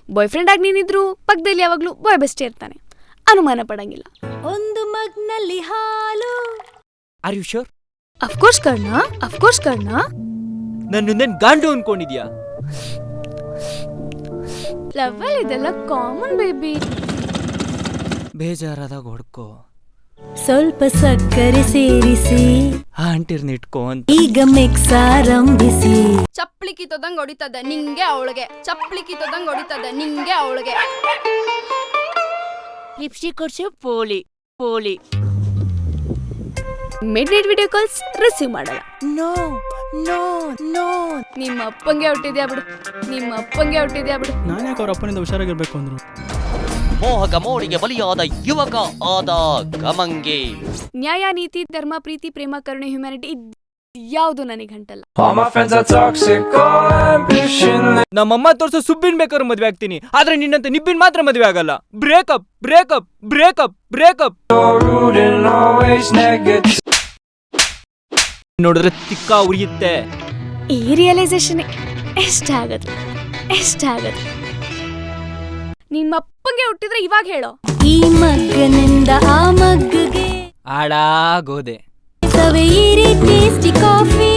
Boy friend ಆಗಿ ನೀನಿದ್ರು ಪಕ್ಕದಲ್ಲಿ ಯಾವಾಗ್ಲೂ ಬಾಯ್ ಬೆಸ್ಟೇ ಇರ್ತಾನೆ, ಅನುಮಾನ ಪಡಂಗಿಲ್ಲ. ಒಂದು ಮಗ್ನಲ್ಲಿ ಹಾಲು. Are you sure? Of course Karna. ನನ್ನ ಗಾಂಡು ಅನ್ಕೊಂಡಿದ್ಯಾ? ಲವಲ್ ಇದೆಲ್ಲ ಕಾಮನ್ ಬೇಬಿ. ಬೇಜಾರಾದಾಗ ಹೊಡ್ಕೋ, ಸ್ವಲ್ಪ ಸಕ್ಕರೆ ಸೇರಿಸಿ ಆಂಟಿರ್ನ ಇಟ್ಕೋ ಅಂತ. ಈಗ ಮಿಕ್ಸ್ ಆರಂಭಿಸಿ. ಚಪ್ಪಲಿ ಕಿತ್ತೋದಂಗ್ ಹೊಡಿತದ ನಿಂಗೆ ಅವಳಿಗೆ, ಲಿಪ್ಸ್ಟಿಕ್ ಕೊಡ್ಸು ಪೋಲಿ. Midnight video calls receive ಮಾಡಲ್ಲ. No no no. ನಿಮ್ಮ ಅಪ್ಪಂಗೆ ಹುಟ್ಟಿದ್ಯಾ ಬಿಡು. ನಾನು ಯಾಕೆ ಅವ್ರ ಅಪ್ಪನಿಂದ ಹುಷಾರಾಗಿರ್ಬೇಕು ಅಂದ್ರು? ಮೋಹಕ ಮೋಡಿಗೆ ಬಲಿಯಾದ ಯುವಕ ಆದ ಗಮಂಗೆ. ನ್ಯಾಯ, ನೀತಿ, ಧರ್ಮ, ಪ್ರೀತಿ, ಪ್ರೇಮ, ಕರುಣೆ, ಹ್ಯುಮ್ಯಾನಿಟಿ ಯಾವುದು ನನಗೆ ಗಂಟಲ್ಲ. ನಮ್ಮಮ್ಮ ತೋರ್ಸೋ ಸುಬ್ಬಿನ್ ಬೇಕಾದ್ರೂ ಮದ್ವೆ ಆಗ್ತೀನಿ, ಆದ್ರೆ ನಿನ್ನಂತ ನಿಬ್ಬಿನ್ ಮಾತ್ರ ಮದ್ವೆ ಆಗಲ್ಲ. ಬ್ರೇಕಪ್. ನೋಡಿದ್ರೆ ತಿಕ್ಕ ಉರಿಯುತ್ತೆ. ಈ ರಿಯಲೈಸೇಷನ್ ಎಷ್ಟಾಗದು. ನಿಮ್ಮ ಅಪ್ಪಂಗೆ ಹುಟ್ಟಿದ್ರೆ ಇವಾಗ ಹೇಳೋ. ಈ ಮಗ್ಗನಿಂದ ಆ ಮಗ್ಗಗೆ ಆಡಾಗೋದೆ. ಸವೆಯಿರಿ ಟೇಸ್ಟಿ ಕಾಫಿ.